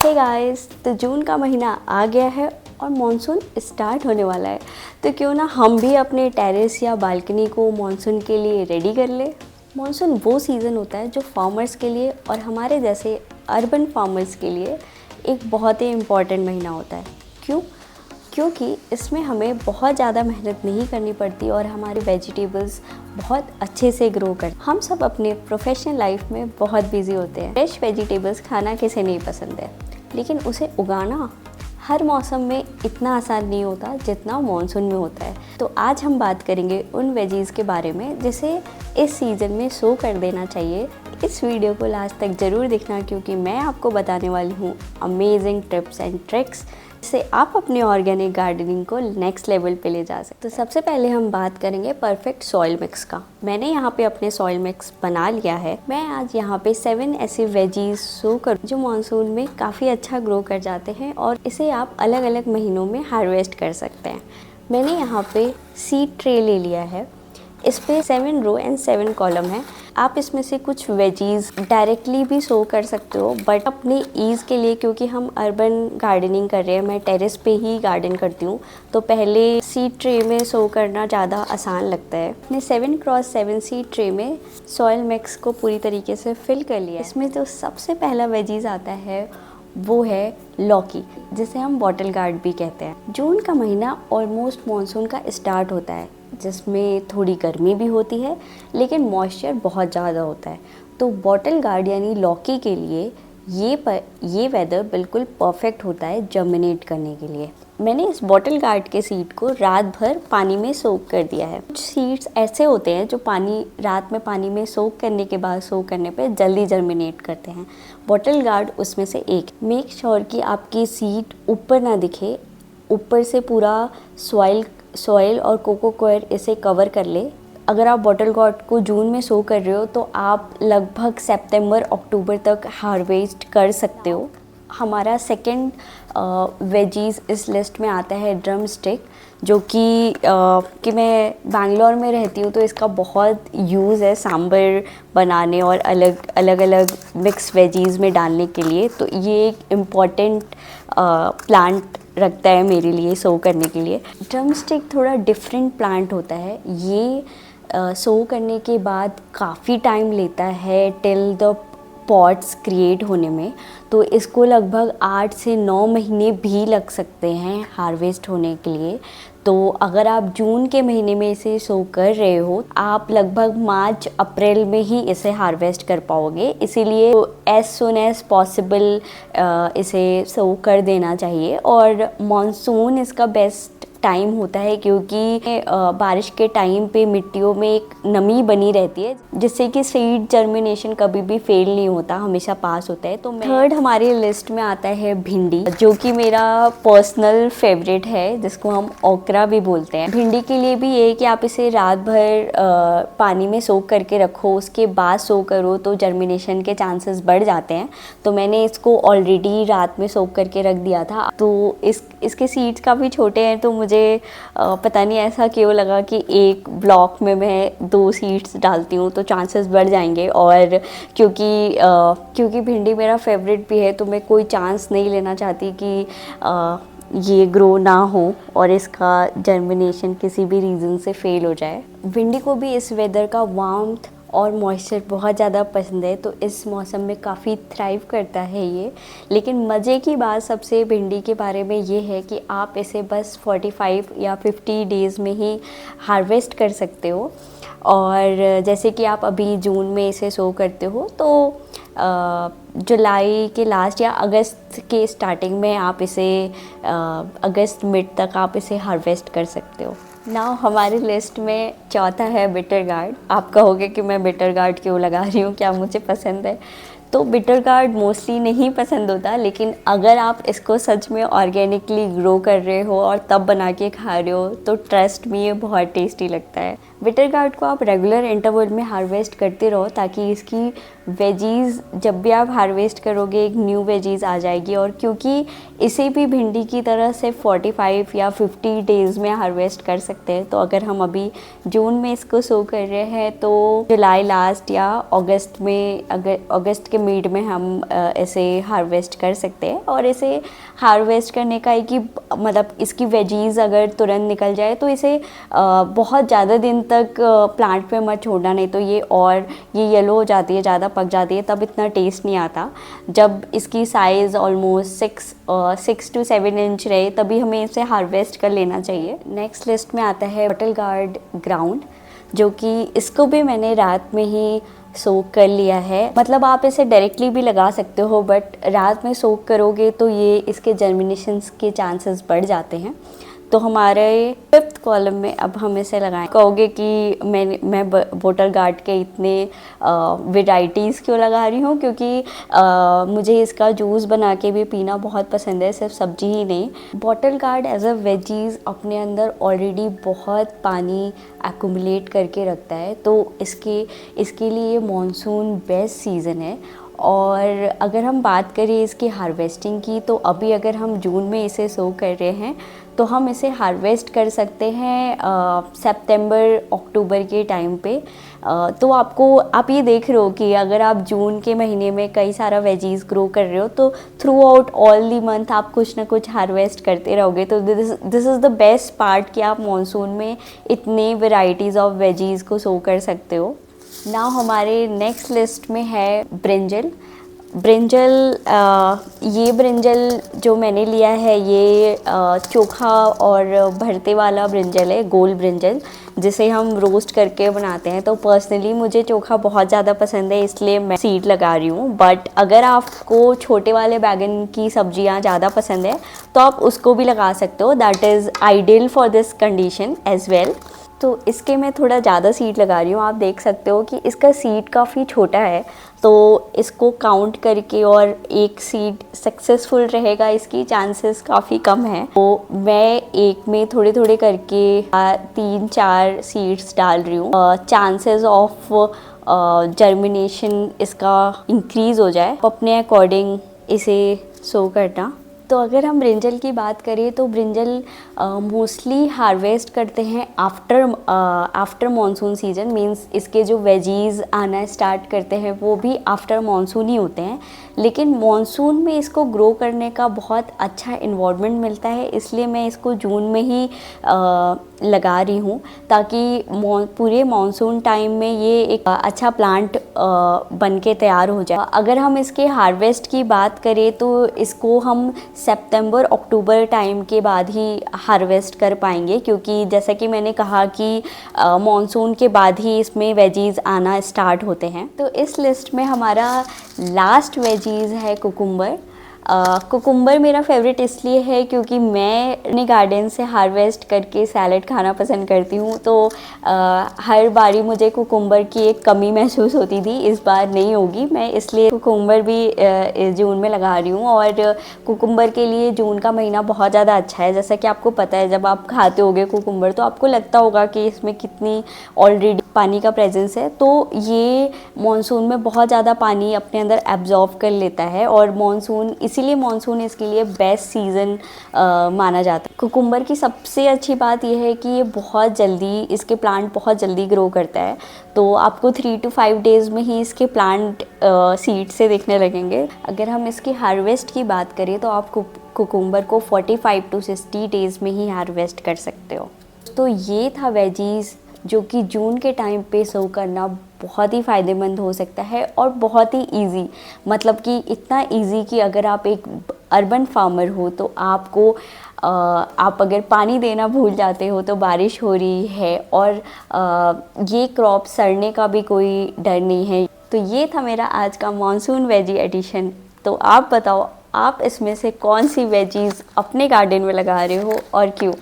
Hey guys, तो जून का महीना आ गया है और मॉनसून स्टार्ट होने वाला है। तो क्यों ना हम भी अपने टेरेस या बालकनी को मॉनसून के लिए रेडी कर ले। मॉनसून वो सीज़न होता है जो फार्मर्स के लिए और हमारे जैसे अर्बन फार्मर्स के लिए एक बहुत ही इम्पॉर्टेंट महीना होता है। क्योंकि इसमें हमें बहुत ज़्यादा मेहनत नहीं करनी पड़ती और हमारे वेजिटेबल्स बहुत अच्छे से ग्रो कर। हम सब अपने प्रोफेशनल लाइफ में बहुत बिजी होते हैं। फ्रेश वेजिटेबल्स खाना किसे नहीं पसंद है, लेकिन उसे उगाना हर मौसम में इतना आसान नहीं होता जितना मॉनसून में होता है। तो आज हम बात करेंगे उन वेजीज़ के बारे में जिसे इस सीज़न में सो कर देना चाहिए। इस वीडियो को लास्ट तक ज़रूर देखना, क्योंकि मैं आपको बताने वाली हूँ अमेजिंग टिप्स एंड ट्रिक्स जिससे आप अपने ऑर्गेनिक गार्डनिंग को नेक्स्ट लेवल पे ले जा सकते। तो सबसे पहले हम बात करेंगे परफेक्ट सॉइल मिक्स का। मैंने यहाँ पे अपने सॉइल मिक्स बना लिया है। मैं आज यहाँ पे 7 ऐसे वेजीज सो कर जो मानसून में काफ़ी अच्छा ग्रो कर जाते हैं और इसे आप अलग अलग महीनों में हार्वेस्ट कर सकते हैं। मैंने यहाँ पे सीड ट्रे ले लिया है। इस पे 7 रो एंड 7 कॉलम है। आप इसमें से कुछ वेजीज डायरेक्टली भी सो कर सकते हो, बट अपने ईज़ के लिए, क्योंकि हम अर्बन गार्डनिंग कर रहे हैं, मैं टेरेस पे ही गार्डन करती हूँ, तो पहले सीड ट्रे में सो करना ज़्यादा आसान लगता है। मैंने 7x7 सीड ट्रे में सॉइल मिक्स को पूरी तरीके से फिल कर लिया। इसमें जो सबसे पहला वेजीज आता है वो है लौकी, जिसे हम बॉटल गार्ड भी कहते हैं। जून का महीना ऑलमोस्ट मॉनसून का स्टार्ट होता है, जिसमें थोड़ी गर्मी भी होती है लेकिन मॉइस्चर बहुत ज़्यादा होता है। तो बॉटल गार्ड यानी लौकी के लिए ये वेदर बिल्कुल परफेक्ट होता है जर्मिनेट करने के लिए। मैंने इस बॉटल गार्ड के सीड को रात भर पानी में सोक कर दिया है। कुछ सीड्स ऐसे होते हैं जो रात में पानी में सोक करने के बाद सोक करने पे जल्दी जर्मिनेट करते हैं। बॉटल गार्ड उसमें से एक। मेक श्योर कि आपकी सीड ऊपर ना दिखे, ऊपर से पूरा सॉइल और कोको कॉयर इसे कवर कर ले। अगर आप बॉटल गार्ड को जून में सो कर रहे हो तो आप लगभग सितंबर अक्टूबर तक हार्वेस्ट कर सकते हो। हमारा सेकंड वेजीज इस लिस्ट में आता है ड्रम स्टिक, जो कि मैं बैंगलोर में रहती हूँ तो इसका बहुत यूज़ है सांभर बनाने और अलग मिक्स वेजीज में डालने के लिए। तो ये एक इम्पॉर्टेंट प्लांट रखता है मेरे लिए सो करने के लिए। ड्रम स्टिक थोड़ा डिफरेंट प्लांट होता है। ये सो करने के बाद काफ़ी टाइम लेता है टिल द पॉट्स क्रिएट होने में। तो इसको लगभग 8 से 9 महीने भी लग सकते हैं हार्वेस्ट होने के लिए। तो अगर आप जून के महीने में इसे सो कर रहे हो, आप लगभग मार्च अप्रैल में ही इसे हार्वेस्ट कर पाओगे। इसीलिए एज सुन एज पॉसिबल इसे सो कर देना चाहिए। और मॉनसून इसका बेस्ट टाइम होता है, क्योंकि बारिश के टाइम पे मिट्टियों में एक नमी बनी रहती है जिससे कि सीड जर्मिनेशन कभी भी फेल नहीं होता, हमेशा पास होता है। तो थर्ड हमारी लिस्ट में आता है भिंडी, जो कि मेरा पर्सनल फेवरेट है, जिसको हम ओकरा भी बोलते हैं। भिंडी के लिए भी ये कि आप इसे रात भर पानी में सोक करके रखो, उसके बाद सो करो तो जर्मिनेशन के चांसेस बढ़ जाते हैं। तो मैंने इसको ऑलरेडी रात में सोक करके रख दिया था। तो इसके सीड्स काफ़ी छोटे हैं, तो मुझे पता नहीं ऐसा क्यों लगा कि एक ब्लॉक में मैं 2 सीड्स डालती हूँ तो चांसेस बढ़ जाएंगे। और क्योंकि भिंडी मेरा फेवरेट भी है, तो मैं कोई चांस नहीं लेना चाहती कि ये ग्रो ना हो और इसका जर्मिनेशन किसी भी रीज़न से फेल हो जाए। भिंडी को भी इस वेदर का वार्मथ और मॉइस्चर बहुत ज़्यादा पसंद है, तो इस मौसम में काफ़ी थ्राइव करता है ये। लेकिन मज़े की बात सबसे भिंडी के बारे में ये है कि आप इसे बस 45 या 50 डेज़ में ही हार्वेस्ट कर सकते हो। और जैसे कि आप अभी जून में इसे सो करते हो, तो जुलाई के लास्ट या अगस्त के स्टार्टिंग में आप इसे अगस्त मिड तक आप इसे हार्वेस्ट कर सकते हो। नाउ हमारी लिस्ट में चौथा है बिटर गार्ड। आप कहोगे कि मैं बिटर गार्ड क्यों लगा रही हूँ, क्या मुझे पसंद है? तो बिटर गार्ड मोस्टली नहीं पसंद होता, लेकिन अगर आप इसको सच में ऑर्गेनिकली ग्रो कर रहे हो और तब बना के खा रहे हो तो ट्रस्ट में ये बहुत टेस्टी लगता है। बिटर गार्ड को आप रेगुलर इंटरवल में हार्वेस्ट करते रहो ताकि इसकी वेजीज़ जब भी आप हार्वेस्ट करोगे एक न्यू वेजीज़ आ जाएगी। और क्योंकि इसे भी भिंडी की तरह से 45 या 50 डेज़ में हार्वेस्ट कर सकते हैं, तो अगर हम अभी जून में इसको सो कर रहे हैं तो जुलाई लास्ट या अगस्त में, अगर अगस्त के मिड में हम इसे हार्वेस्ट कर सकते हैं। और इसे हार्वेस्ट करने का एक ही मतलब इसकी वेजीज़ अगर तुरंत निकल जाए तो इसे बहुत ज़्यादा दिन तक प्लांट पे मत छोड़ना, नहीं तो ये येलो हो जाती है, ज़्यादा पक जाती है, तब इतना टेस्ट नहीं आता। जब इसकी साइज़ ऑलमोस्ट 6 to 7 इंच रहे तभी हमें इसे हार्वेस्ट कर लेना चाहिए। नेक्स्ट लिस्ट में आता है बॉटल गार्ड ग्राउंड, जो कि इसको भी मैंने रात में ही सोक कर लिया है। मतलब आप इसे डायरेक्टली भी लगा सकते हो, बट रात में सोक करोगे तो ये इसके जर्मिनेशंस के चांसेस बढ़ जाते हैं। तो हमारे 5th कॉलम में अब हम इसे लगाएं। कहोगे कि मैं बॉटल गार्ड के इतने वेराइटीज़ क्यों लगा रही हूँ, क्योंकि मुझे इसका जूस बना के भी पीना बहुत पसंद है, सिर्फ सब्जी ही नहीं। Bottle gourd as a veggies अपने अंदर ऑलरेडी बहुत पानी एक्यूमुलेट करके रखता है, तो इसके लिए मॉनसून बेस्ट सीज़न है। और अगर हम बात करें इसकी हार्वेस्टिंग की, तो अभी अगर हम जून में इसे सो कर रहे हैं तो हम इसे हार्वेस्ट कर सकते हैं सितंबर अक्टूबर के टाइम पे। तो आप ये देख रहे हो कि अगर आप जून के महीने में कई सारा वेजीज़ ग्रो कर रहे हो तो through out all the month आप कुछ ना कुछ हार्वेस्ट करते रहोगे। तो this is the best part कि आप मानसून में इतने वेराइटीज़ ऑफ वेजीज़ को सो कर सकते हो। नाउ हमारे नेक्स्ट लिस्ट में है ब्रिंजल। ये ब्रिंजल जो मैंने लिया है ये चोखा और भरते वाला ब्रिंजल है, गोल ब्रिंजल, जिसे हम रोस्ट करके बनाते हैं। तो पर्सनली मुझे चोखा बहुत ज़्यादा पसंद है, इसलिए मैं सीड लगा रही हूँ। बट अगर आपको छोटे वाले बैगन की सब्जियाँ ज़्यादा पसंद है तो आप उसको भी लगा सकते हो। That is ideal for this condition as well. तो इसके मैं थोड़ा ज़्यादा सीड लगा रही हूँ। आप देख सकते हो कि इसका सीड काफ़ी छोटा है, तो इसको काउंट करके और एक सीड सक्सेसफुल रहेगा इसकी चांसेस काफ़ी कम है। तो मैं एक में थोड़े थोड़े करके 3-4 सीड्स डाल रही हूँ, चांसेस ऑफ जर्मिनेशन इसका इंक्रीज़ हो जाए। अपने अकॉर्डिंग इसे सो करना। तो अगर हम ब्रिंजल की बात करें तो ब्रिंजल मोस्टली हार्वेस्ट करते हैं आफ्टर मॉनसून सीजन। मींस इसके जो वेजीज़ आना स्टार्ट करते हैं वो भी आफ्टर मॉनसून ही होते हैं। लेकिन मॉनसून में इसको ग्रो करने का बहुत अच्छा इन्वायरमेंट मिलता है, इसलिए मैं इसको जून में ही लगा रही हूँ ताकि पूरे मॉनसून टाइम में ये एक अच्छा प्लांट बन के तैयार हो जाए। अगर हम इसके हार्वेस्ट की बात करें तो इसको हम सितंबर अक्टूबर टाइम के बाद ही हार्वेस्ट कर पाएंगे, क्योंकि जैसा कि मैंने कहा कि मॉनसून के बाद ही इसमें वेजीज़ आना स्टार्ट होते हैं। तो इस लिस्ट में हमारा लास्ट वेजीज़ है कुकुम्बर। कुकुम्बर मेरा फेवरेट इसलिए है क्योंकि मैं अपने गार्डन से हार्वेस्ट करके सैलेड खाना पसंद करती हूँ। तो हर बारी मुझे कुकुम्बर की एक कमी महसूस होती थी, इस बार नहीं होगी। मैं इसलिए कुकुम्बर भी जून में लगा रही हूँ। और कुकुम्बर के लिए जून का महीना बहुत ज़्यादा अच्छा है। जैसा कि आपको पता है, जब आप खाते होगे कुकुम्बर तो आपको लगता होगा कि इसमें कितनी ऑलरेडी पानी का प्रेजेंस है। तो ये मॉनसून में बहुत ज़्यादा पानी अपने अंदर एब्जॉर्ब कर लेता है और इसीलिए मॉनसून इसके लिए बेस्ट सीज़न माना जाता है। कुकुम्बर की सबसे अच्छी बात यह है कि ये इसके प्लांट बहुत जल्दी ग्रो करता है। तो आपको 3 to 5 डेज़ में ही इसके प्लांट सीड से दिखने लगेंगे। अगर हम इसकी हार्वेस्ट की बात करें तो आप कुकुम्बर को 45 to 60 डेज़ में ही हार्वेस्ट कर सकते हो। तो ये था वेजीज़ जो कि जून के टाइम पे सर्व करना बहुत ही फ़ायदेमंद हो सकता है और बहुत ही इजी। मतलब कि इतना इजी कि अगर आप एक अर्बन फार्मर हो तो आप अगर पानी देना भूल जाते हो तो बारिश हो रही है और ये क्रॉप सड़ने का भी कोई डर नहीं है। तो ये था मेरा आज का मॉनसून वेजी एडिशन। तो आप बताओ, आप इसमें से कौन सी वेजीज़ अपने गार्डन में लगा रहे हो और क्यों?